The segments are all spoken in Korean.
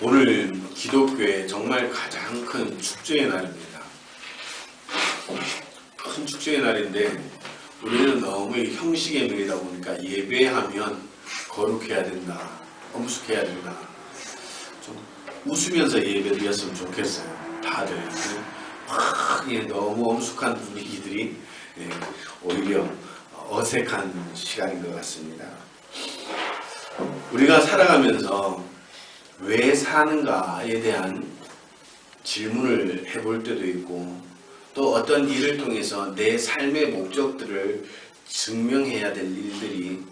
오늘 기독교의 정말 가장 큰 축제의 날입니다. 큰 축제의 날인데 우리는 너무 형식의 놀이다 보니까 예배하면 거룩해야 된다, 엄숙해야 된다. 좀 웃으면서 예배드렸으면 좋겠어요. 다들 막 너무 엄숙한 분위기들이 오히려 어색한 시간인 것 같습니다. 우리가 살아가면서 왜 사는가에 대한 질문을 해볼 때도 있고, 또 어떤 일을 통해서 내 삶의 목적들을 증명해야 될 일들이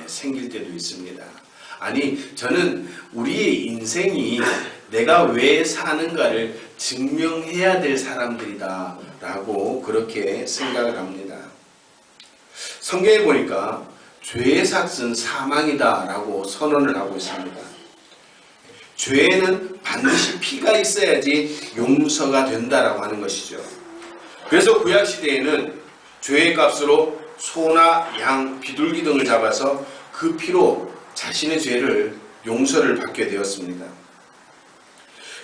생길 때도 있습니다. 아니, 저는 우리의 인생이 내가 왜 사는가를 증명해야 될 사람들이다 라고 그렇게 생각을 합니다. 성경에 보니까 죄의 삭은 사망이다 라고 선언을 하고 있습니다. 죄에는 반드시 피가 있어야지 용서가 된다라고 하는 것이죠. 그래서 구약시대에는 죄의 값으로 소나 양, 비둘기 등을 잡아서 그 피로 자신의 죄를 용서를 받게 되었습니다.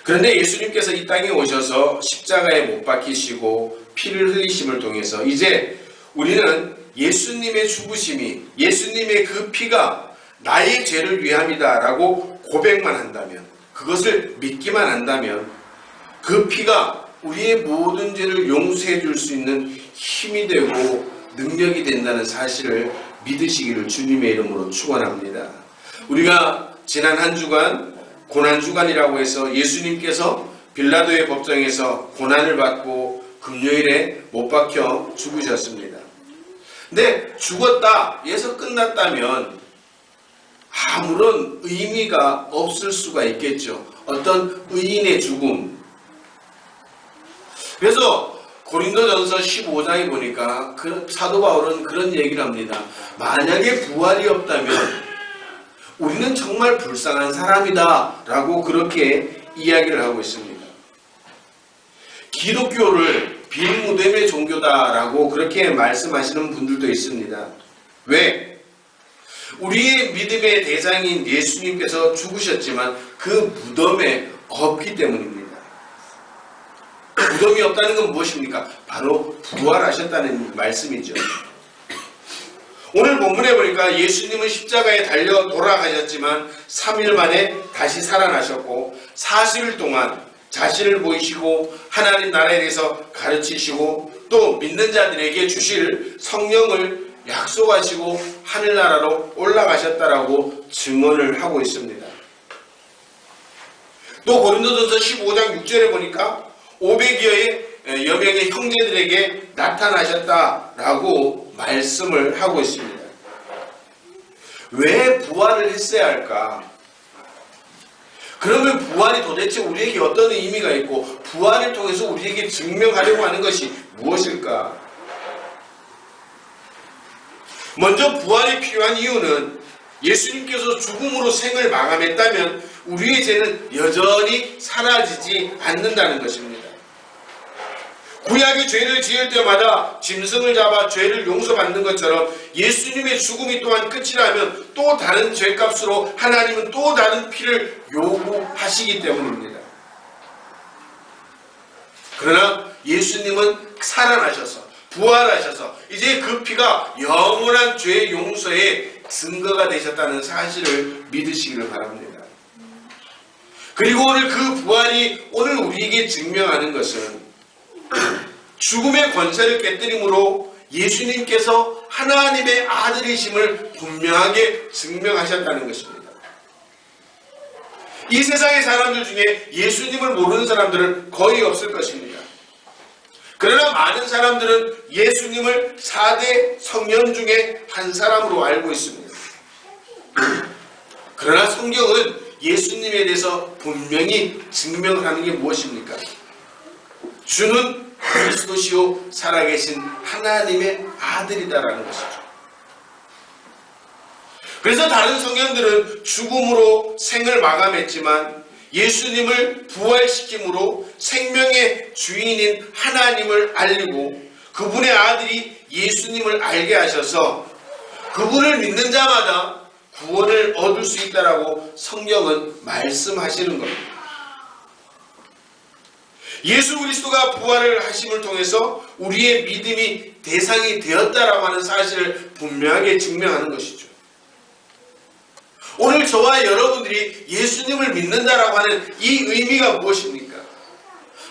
그런데 예수님께서 이 땅에 오셔서 십자가에 못 박히시고 피를 흘리심을 통해서 이제 우리는 예수님의 죽으심이, 예수님의 그 피가 나의 죄를 위함이다 라고 고백만 한다면, 그것을 믿기만 한다면 그 피가 우리의 모든 죄를 용서해 줄 수 있는 힘이 되고 능력이 된다는 사실을 믿으시기를 주님의 이름으로 축원합니다. 우리가 지난 한 주간 고난주간이라고 해서 예수님께서 빌라도의 법정에서 고난을 받고 금요일에 못 박혀 죽으셨습니다. 근데 죽었다, 예서 끝났다면 아무런 의미가 없을 수가 있겠죠. 어떤 의인의 죽음. 그래서 고린도전서 15장에 보니까 사도 바울은 그런 얘기를 합니다. 만약에 부활이 없다면 우리는 정말 불쌍한 사람이다 라고 그렇게 이야기를 하고 있습니다. 기독교를 빌무덤의 종교다 라고 그렇게 말씀하시는 분들도 있습니다. 왜? 우리의 믿음의 대장인 예수님께서 죽으셨지만 그 무덤에 없기 때문입니다. 무덤이 없다는 건 무엇입니까? 바로 부활하셨다는 말씀이죠. 오늘 본문에 보니까 예수님은 십자가에 달려 돌아가셨지만 3일 만에 다시 살아나셨고 40일 동안 자신을 보이시고 하나님 나라에 대해서 가르치시고 또 믿는 자들에게 주실 성령을 약속하시고 하늘나라로 올라가셨다라고 증언을 하고 있습니다. 또 고린도전서 15장 6절에 보니까 500여 명의 형제들에게 나타나셨다라고 말씀을 하고 있습니다. 왜 부활을 했어야 할까? 그러면 부활이 도대체 우리에게 어떤 의미가 있고 부활을 통해서 우리에게 증명하려고 하는 것이 무엇일까? 먼저 부활이 필요한 이유는 예수님께서 죽음으로 생을 마감했다면 우리의 죄는 여전히 사라지지 않는다는 것입니다. 구약의 죄를 지을 때마다 짐승을 잡아 죄를 용서받는 것처럼 예수님의 죽음이 또한 끝이 나면 또 다른 죄값으로 하나님은 또 다른 피를 요구하시기 때문입니다. 그러나 예수님은 살아나셔서 부활하셔서 이제 그 피가 영원한 죄 용서의 증거가 되셨다는 사실을 믿으시기를 바랍니다. 그리고 오늘 그 부활이 오늘 우리에게 증명하는 것은 죽음의 권세를 깨뜨림으로 예수님께서 하나님의 아들이심을 분명하게 증명하셨다는 것입니다. 이 세상의 사람들 중에 예수님을 모르는 사람들은 거의 없을 것입니다. 그러나 많은 사람들은 예수님을 4대 성령 중에 한 사람으로 알고 있습니다. 그러나 성경은 예수님에 대해서 분명히 증명하는 게 무엇입니까? 주는 그리스도시요 살아계신 하나님의 아들이다라는 것이죠. 그래서 다른 성경들은 죽음으로 생을 마감했지만 예수님을 부활시킴으로 생명의 주인인 하나님을 알리고 그분의 아들이 예수님을 알게 하셔서 그분을 믿는 자마다 구원을 얻을 수 있다라고 성경은 말씀하시는 겁니다. 예수 그리스도가 부활을 하심을 통해서 우리의 믿음이 대상이 되었다라고 하는 사실을 분명하게 증명하는 것이죠. 오늘 저와 여러분들이 예수님을 믿는다라고 하는 이 의미가 무엇입니까?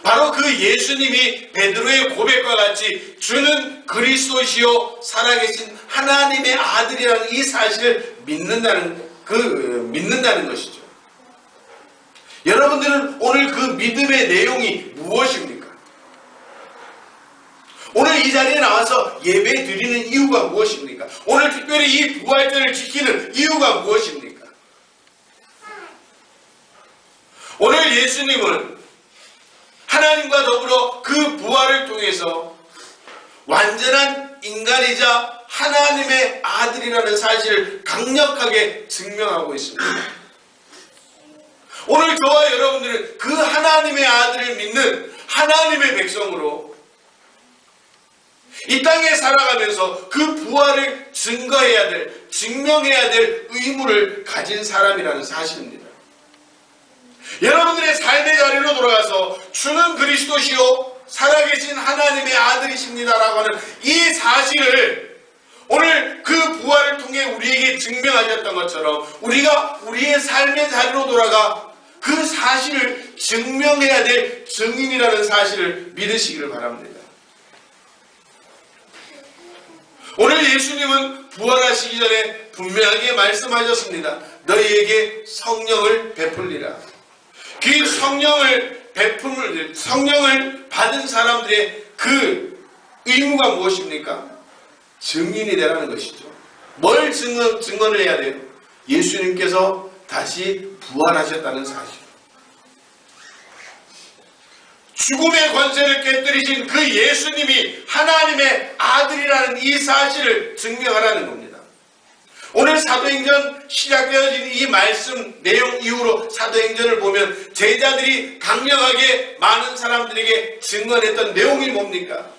바로 그 예수님이 베드로의 고백과 같이 주는 그리스도시요 살아계신 하나님의 아들이라는 이 사실을 믿는다는 것이죠. 여러분들은 오늘 그 믿음의 내용이 무엇입니까? 오늘 이 자리에 나와서 예배 드리는 이유가 무엇입니까? 오늘 특별히 이 부활절을 지키는 이유가 무엇입니까? 오늘 예수님은 하나님과 더불어 그 부활을 통해서 완전한 인간이자 하나님의 아들이라는 사실을 강력하게 증명하고 있습니다. 오늘 저와 여러분들은 그 하나님의 아들을 믿는 하나님의 백성으로 이 땅에 살아가면서 그 부활을 증거해야 될, 증명해야 될 의무를 가진 사람이라는 사실입니다. 여러분들의 삶의 자리로 돌아가서 주는 그리스도시요 살아계신 하나님의 아들이십니다라고 하는 이 사실을 오늘 그 부활을 통해 우리에게 증명하셨던 것처럼 우리가 우리의 삶의 자리로 돌아가 그 사실을 증명해야 될 증인이라는 사실을 믿으시기를 바랍니다. 오늘 예수님은 부활하시기 전에 분명하게 말씀하셨습니다. 너희에게 성령을 베풀리라. 그 성령을 받은 사람들의 그 의무가 무엇입니까? 증인이 되라는 것이죠. 뭘 증언을 해야 돼요? 예수님께서 다시 부활하셨다는 사실. 죽음의 권세를 깨뜨리신 그 예수님이 하나님의 아들이라는 이 사실을 증명하라는 겁니다. 오늘 사도행전 시작되어진 이 말씀 내용 이후로 사도행전을 보면 제자들이 강력하게 많은 사람들에게 증언했던 내용이 뭡니까?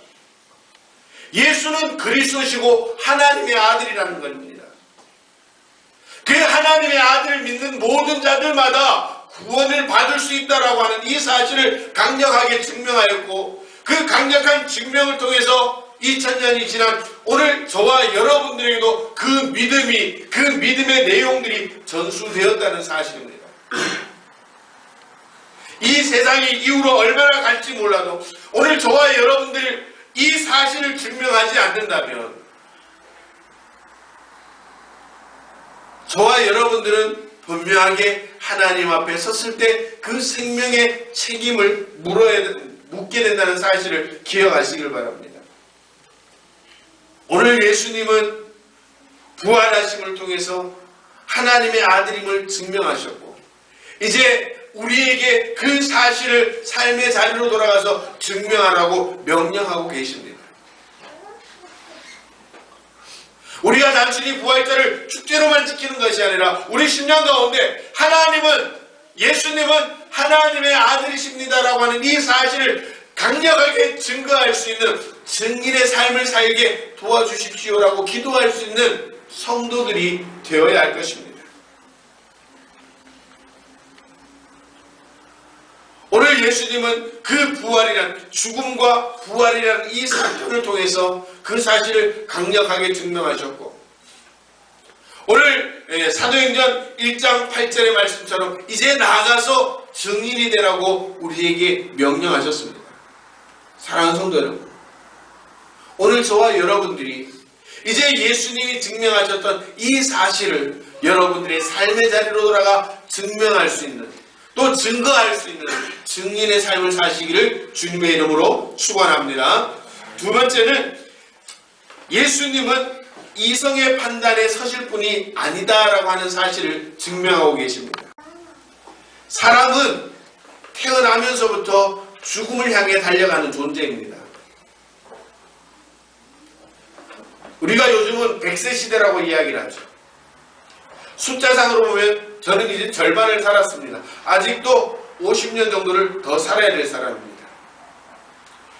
예수는 그리스도시고 하나님의 아들이라는 겁니다. 그 하나님의 아들을 믿는 모든 자들마다 구원을 받을 수 있다라고 하는 이 사실을 강력하게 증명하였고 그 강력한 증명을 통해서 2000년이 지난 오늘 저와 여러분들에게도 그 믿음이, 그 믿음의 내용들이 전수되었다는 사실입니다. 이 세상이 이후로 얼마나 갈지 몰라도 오늘 저와 여러분들 이 사실을 증명하지 않는다면 저와 여러분들은 분명하게 하나님 앞에 섰을 때 그 생명의 책임을 묻게 된다는 사실을 기억하시길 바랍니다. 오늘 예수님은 부활하심을 통해서 하나님의 아들임을 증명하셨고 이제 우리에게 그 사실을 삶의 자리로 돌아가서 증명하라고 명령하고 계십니다. 우리가 단순히 부활절을 축제로만 지키는 것이 아니라 우리 심령 가운데 하나님은 예수님은 하나님의 아들이십니다라고 하는 이 사실을 강력하게 증거할 수 있는 증인의 삶을 살게 도와주십시오라고 기도할 수 있는 성도들이 되어야 할 것입니다. 오늘 예수님은 그 부활이란 죽음과 부활이라는 이 사건을 통해서 그 사실을 강력하게 증명하셨고 오늘 사도행전 1장 8절의 말씀처럼 이제 나아가서 증인이 되라고 우리에게 명령하셨습니다. 사랑하는 성도 여러분, 오늘 저와 여러분들이 이제 예수님이 증명하셨던 이 사실을 여러분들의 삶의 자리로 돌아가 증명할 수 있는 또 증거할 수 있는 증인의 삶을 사시기를 주님의 이름으로 축원합니다. 두 번째는 예수님은 이성의 판단에 서실 분이 아니다라고 하는 사실을 증명하고 계십니다. 사람은 태어나면서부터 죽음을 향해 달려가는 존재입니다. 우리가 요즘은 100세 시대라고 이야기를 하죠. 숫자상으로 보면 저는 이제 절반을 살았습니다. 아직도 50년 정도를 더 살아야 될 사람입니다.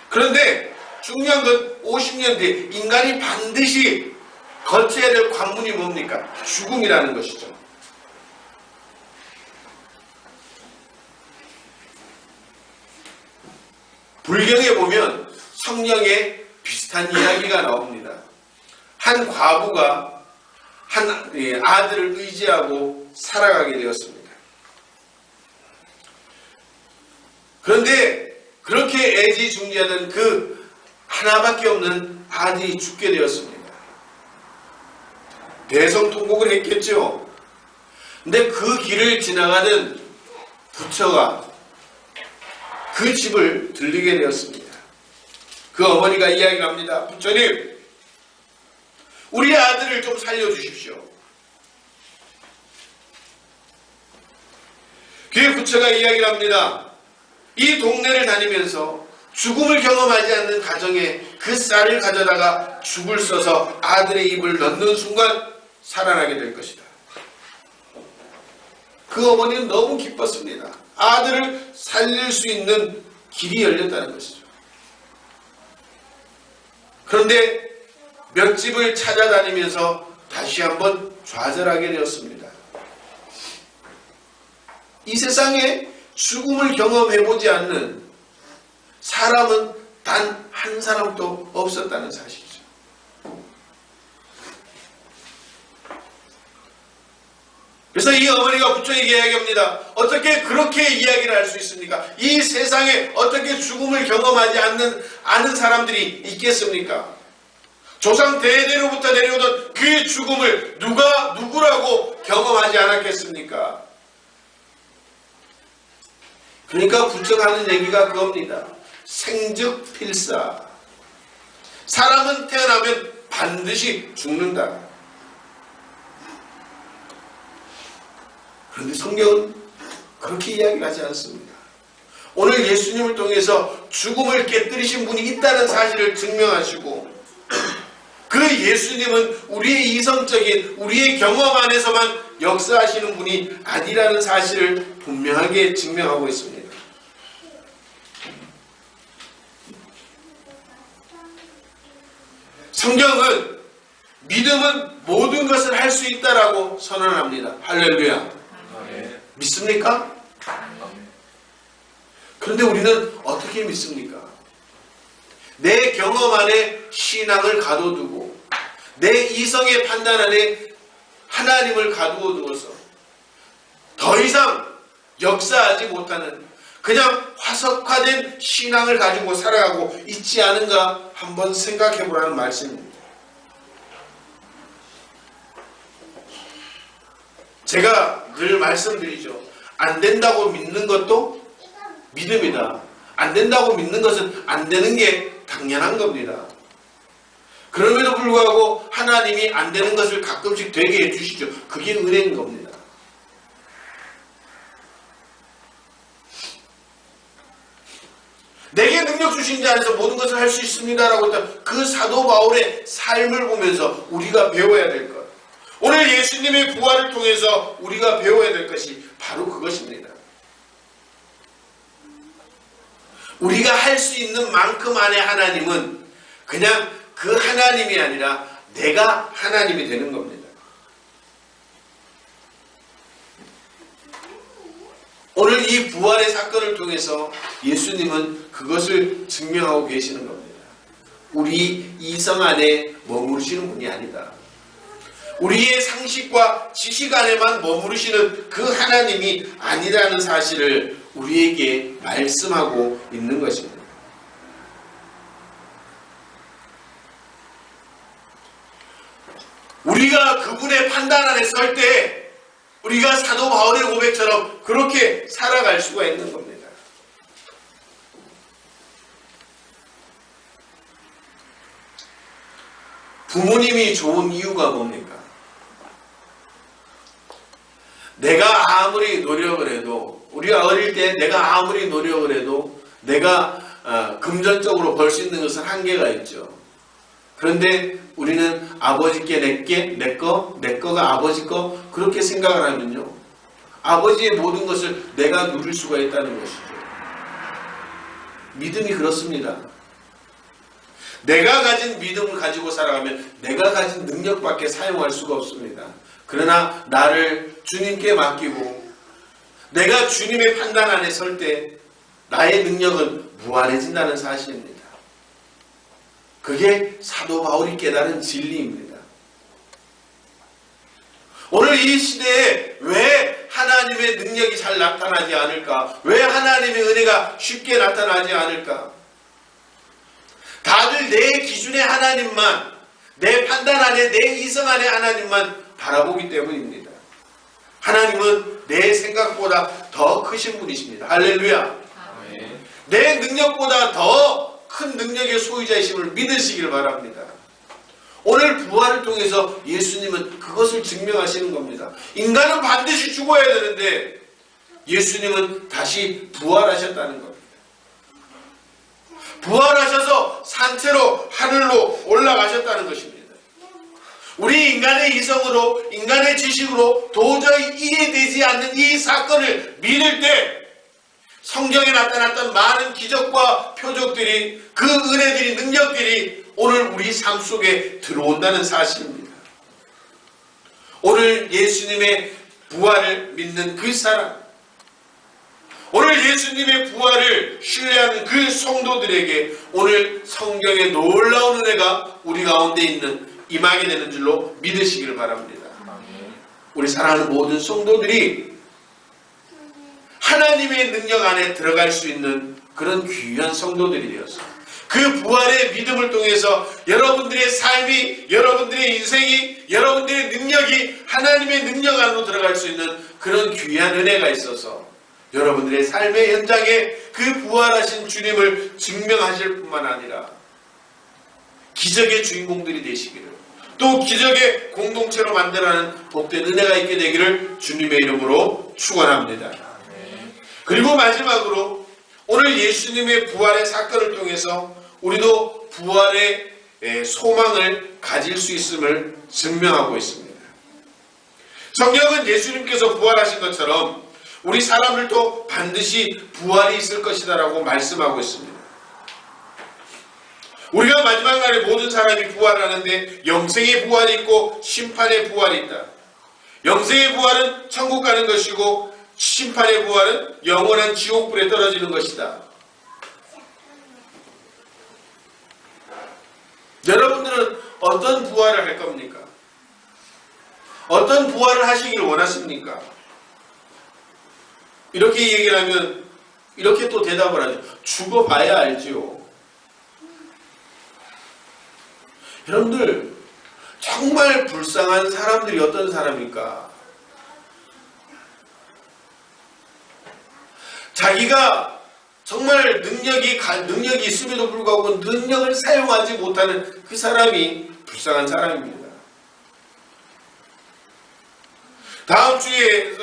그런데 중요한 건 50년 뒤에 인간이 반드시 거쳐야 될 관문이 뭡니까? 죽음이라는 것이죠. 불경에 보면 성경에 비슷한 이야기가 나옵니다. 한 과부가 한 아들을 의지하고 살아가게 되었습니다. 그런데 그렇게 애지중지하던 그 하나밖에 없는 아들이 죽게 되었습니다. 대성통곡을 했겠죠. 근데 그 길을 지나가는 부처가 그 집을 들리게 되었습니다. 그 어머니가 이야기를 합니다. 부처님, 우리 아들을 좀 살려주십시오. 그의 부처가 이야기를 합니다. 이 동네를 다니면서 죽음을 경험하지 않는 가정에 그 쌀을 가져다가 죽을 써서 아들의 입을 넣는 순간 살아나게 될 것이다. 그 어머니는 너무 기뻤습니다. 아들을 살릴 수 있는 길이 열렸다는 것이죠. 그런데 몇 집을 찾아다니면서 다시 한번 좌절하게 되었습니다. 이 세상에 죽음을 경험해보지 않는 사람은 단 한 사람도 없었다는 사실이죠. 그래서 이 어머니가 부처에게 이야기합니다. 어떻게 그렇게 이야기를 할 수 있습니까? 이 세상에 어떻게 죽음을 경험하지 않은 사람들이 있겠습니까? 조상 대대로부터 내려오던 그 죽음을 누가 누구라고 경험하지 않았겠습니까? 그러니까 부처가 하는 얘기가 그겁니다. 생즉 필사. 사람은 태어나면 반드시 죽는다. 그런데 성경은 그렇게 이야기를 하지 않습니다. 오늘 예수님을 통해서 죽음을 깨뜨리신 분이 있다는 사실을 증명하시고, 그 예수님은 우리의 이성적인 우리의 경험 안에서만 역사하시는 분이 아니라는 사실을 분명하게 증명하고 있습니다. 성경은 믿음은 모든 것을 할 수 있다라고 선언합니다. 할렐루야. 믿습니까? 그런데 우리는 어떻게 믿습니까? 내 경험 안에 신앙을 가둬두고 내 이성의 판단 안에 하나님을 가두어 두어서 더 이상 역사하지 못하는 그냥 화석화된 신앙을 가지고 살아가고 있지 않은가 한번 생각해 보라는 말씀입니다. 제가 늘 말씀드리죠. 안 된다고 믿는 것도 믿음이다. 안 된다고 믿는 것은 안 되는 게 당연한 겁니다. 그럼에도 불구하고 하나님이 안 되는 것을 가끔씩 되게 해주시죠. 그게 은혜인 겁니다. 내게 능력 주신 자 안에서 모든 것을 할 수 있습니다라고 했던 그 사도 바울의 삶을 보면서 우리가 배워야 될 것. 오늘 예수님의 부활을 통해서 우리가 배워야 될 것이 바로 그것입니다. 우리가 할 수 있는 만큼 안에 하나님은 그냥 그 하나님이 아니라 내가 하나님이 되는 겁니다. 오늘 이 부활의 사건을 통해서 예수님은 그것을 증명하고 계시는 겁니다. 우리 이성 안에 머무르시는 분이 아니다. 우리의 상식과 지식 안에만 머무르시는 그 하나님이 아니라는 사실을 우리에게 말씀하고 있는 것입니다. 우리가 그분의 판단 안에 설 때 우리가 사도 바울의 고백처럼 그렇게 살아갈 수가 있는 겁니다. 부모님이 좋은 이유가 뭡니까? 내가 아무리 노력을 해도, 우리가 어릴 때 내가 아무리 노력을 해도 내가 금전적으로 벌 수 있는 것은 한계가 있죠. 그런데 우리는 아버지께 내 거가 아버지 거 그렇게 생각을 하면요, 아버지의 모든 것을 내가 누릴 수가 있다는 것이죠. 믿음이 그렇습니다. 내가 가진 믿음을 가지고 살아가면 내가 가진 능력밖에 사용할 수가 없습니다. 그러나 나를 주님께 맡기고 내가 주님의 판단 안에 설 때 나의 능력은 무한해진다는 사실입니다. 그게 사도 바울이 깨달은 진리입니다. 오늘 이 시대에 왜 하나님의 능력이 잘 나타나지 않을까? 왜 하나님의 은혜가 쉽게 나타나지 않을까? 다들 내 기준의 하나님만, 내 판단 안에, 내 이성 안에 하나님만 바라보기 때문입니다. 하나님은 내 생각보다 더 크신 분이십니다. 할렐루야. 내 능력보다 더 큰 능력의 소유자이심을 믿으시길 바랍니다. 오늘 부활을 통해서 예수님은 그것을 증명하시는 겁니다. 인간은 반드시 죽어야 되는데 예수님은 다시 부활하셨다는 겁니다. 부활하셔서 산채로 하늘로 올라가셨다는 것입니다. 우리 인간의 이성으로, 인간의 지식으로 도저히 이해되지 않는 이 사건을 믿을 때 성경에 나타났던 많은 기적과 표적들이, 그 은혜들이, 능력들이 오늘 우리 삶 속에 들어온다는 사실입니다. 오늘 예수님의 부활을 믿는 그 사람, 오늘 예수님의 부활을 신뢰하는 그 성도들에게 오늘 성경의 놀라운 은혜가 우리 가운데 있는 임하게 되는 줄로 믿으시기를 바랍니다. 우리 사랑하는 모든 성도들이 하나님의 능력 안에 들어갈 수 있는 그런 귀한 성도들이 되어서 그 부활의 믿음을 통해서 여러분들의 삶이, 여러분들의 인생이, 여러분들의 능력이 하나님의 능력 안으로 들어갈 수 있는 그런 귀한 은혜가 있어서 여러분들의 삶의 현장에 그 부활하신 주님을 증명하실 뿐만 아니라 기적의 주인공들이 되시기를, 또 기적의 공동체로 만들어가는 복된 은혜가 있게 되기를 주님의 이름으로 축원합니다. 그리고 마지막으로 오늘 예수님의 부활의 사건을 통해서 우리도 부활의 소망을 가질 수 있음을 증명하고 있습니다. 성경은 예수님께서 부활하신 것처럼 우리 사람들도 반드시 부활이 있을 것이다 라고 말씀하고 있습니다. 우리가 마지막 날에 모든 사람이 부활하는데 영생의 부활이 있고 심판의 부활이 있다. 영생의 부활은 천국 가는 것이고 심판의 부활은 영원한 지옥불에 떨어지는 것이다. 여러분들은 어떤 부활을 할 겁니까? 어떤 부활을 하시기를 원하십니까? 이렇게 얘기를 하면 이렇게 또 대답을 하죠. 죽어봐야 알지요. 여러분들 정말 불쌍한 사람들이 어떤 사람일까? 자기가 정말 능력이 있음에도 불구하고 능력을 사용하지 못하는 그 사람이 불쌍한 사람입니다. 다음 주에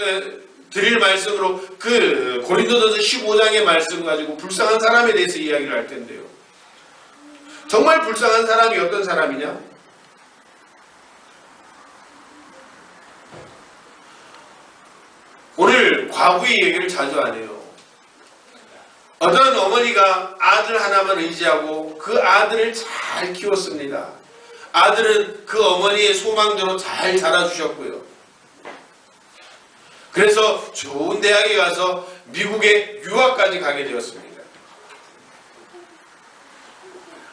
드릴 말씀으로 그 고린도전서 15장의 말씀 가지고 불쌍한 사람에 대해서 이야기를 할 텐데요. 정말 불쌍한 사람이 어떤 사람이냐? 오늘 과부의 얘기를 자주 안 해요. 어떤 어머니가 아들 하나만 의지하고 그 아들을 잘 키웠습니다. 아들은 그 어머니의 소망대로 잘 자라주셨고요. 그래서 좋은 대학에 가서 미국에 유학까지 가게 되었습니다.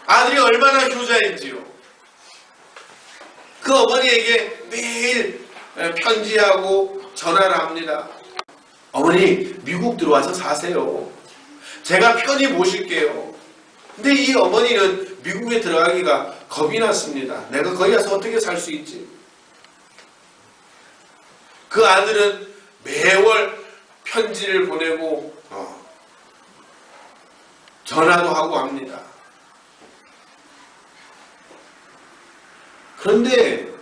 아들이 얼마나 효자인지요. 그 어머니에게 매일 편지하고 전화를 합니다. 어머니, 미국 들어와서 사세요. 제가 편히 모실게요. 근데 이 어머니는 미국에 들어가기가 겁이 났습니다. 내가 거기 가서 어떻게 살 수 있지? 그 아들은 매월 편지를 보내고 전화도 하고 합니다. 그런데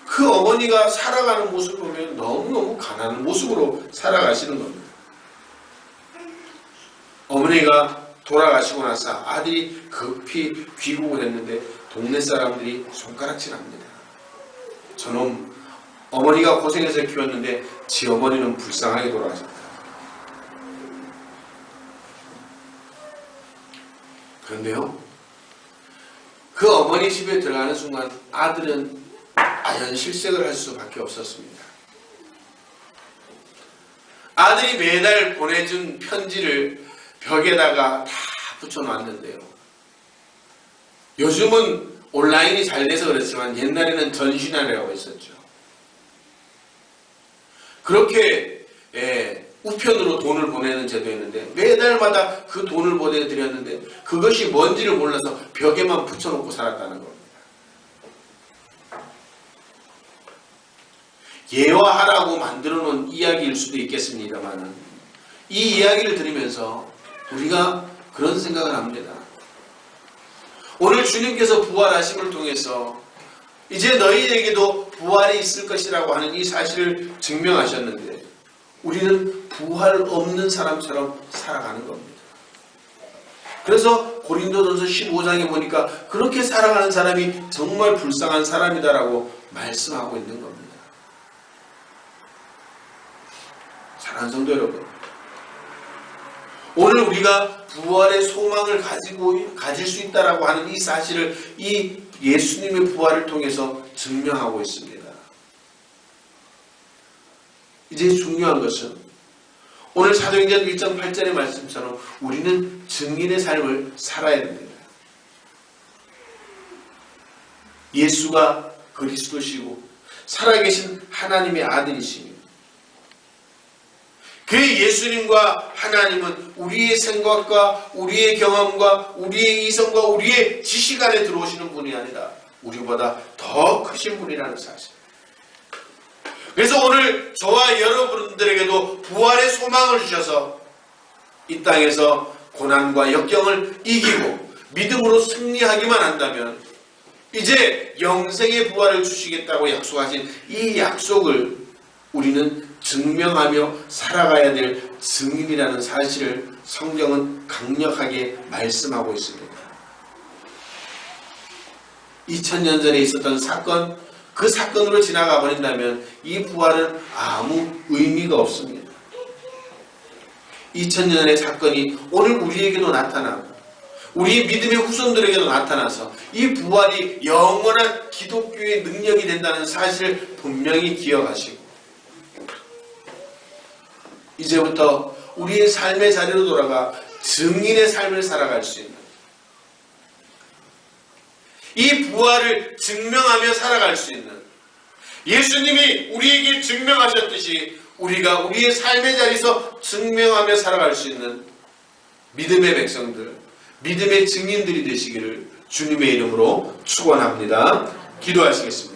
그 어머니가 살아가는 모습을 보면 너무너무 가난한 모습으로 살아가시는 겁니다. 어머니가 돌아가시고 나서 아들이 급히 귀국을 했는데 동네 사람들이 손가락질합니다. 저놈 어머니가 고생해서 키웠는데 지 어머니는 불쌍하게 돌아가셨다. 그런데요, 그 어머니 집에 들어가는 순간 아들은 아연실색을 할 수밖에 없었습니다. 아들이 매달 보내준 편지를 벽에다가 다 붙여놨는데요. 요즘은 온라인이 잘 돼서 그렇지만 옛날에는 전시관이라고 했었죠. 그렇게 우편으로 돈을 보내는 제도였는데 매달마다 그 돈을 보내드렸는데 그것이 뭔지를 몰라서 벽에만 붙여놓고 살았다는 겁니다. 예화하라고 만들어 놓은 이야기일 수도 있겠습니다만 이 이야기를 들으면서 우리가 그런 생각을 합니다. 오늘 주님께서 부활하심을 통해서 이제 너희에게도 부활이 있을 것이라고 하는 이 사실을 증명하셨는데 우리는 부활 없는 사람처럼 살아가는 겁니다. 그래서 고린도전서 15장에 보니까 그렇게 살아가는 사람이 정말 불쌍한 사람이다라고 말씀하고 있는 겁니다. 사랑하는 성도 여러분, 오늘 우리가 부활의 소망을 가질 수 있다라고 하는 이 사실을 이 예수님의 부활을 통해서 증명하고 있습니다. 이제 중요한 것은 오늘 사도행전 1장 8절의 말씀처럼 우리는 증인의 삶을 살아야 됩니다. 예수가 그리스도시고 살아계신 하나님의 아들이시니 그 예수님과 하나님은 우리의 생각과 우리의 경험과 우리의 이성과 우리의 지식 안에 들어오시는 분이 아니라 우리보다 더 크신 분이라는 사실. 그래서 오늘 저와 여러분들에게도 부활의 소망을 주셔서 이 땅에서 고난과 역경을 이기고 믿음으로 승리하기만 한다면 이제 영생의 부활을 주시겠다고 약속하신 이 약속을 우리는 증명하며 살아가야 될 증인이라는 사실을 성경은 강력하게 말씀하고 있습니다. 2000년 전에 있었던 사건, 그 사건으로 지나가 버린다면 이 부활은 아무 의미가 없습니다. 2000년의 사건이 오늘 우리에게도 나타나고 우리 믿음의 후손들에게도 나타나서 이 부활이 영원한 기독교의 능력이 된다는 사실을 분명히 기억하시고 이제부터 우리의 삶의 자리로 돌아가 증인의 삶을 살아갈 수 있는 이 부활을 증명하며 살아갈 수 있는 예수님이 우리에게 증명하셨듯이 우리가 우리의 삶의 자리에서 증명하며 살아갈 수 있는 믿음의 백성들, 믿음의 증인들이 되시기를 주님의 이름으로 축원합니다. 기도하시겠습니다.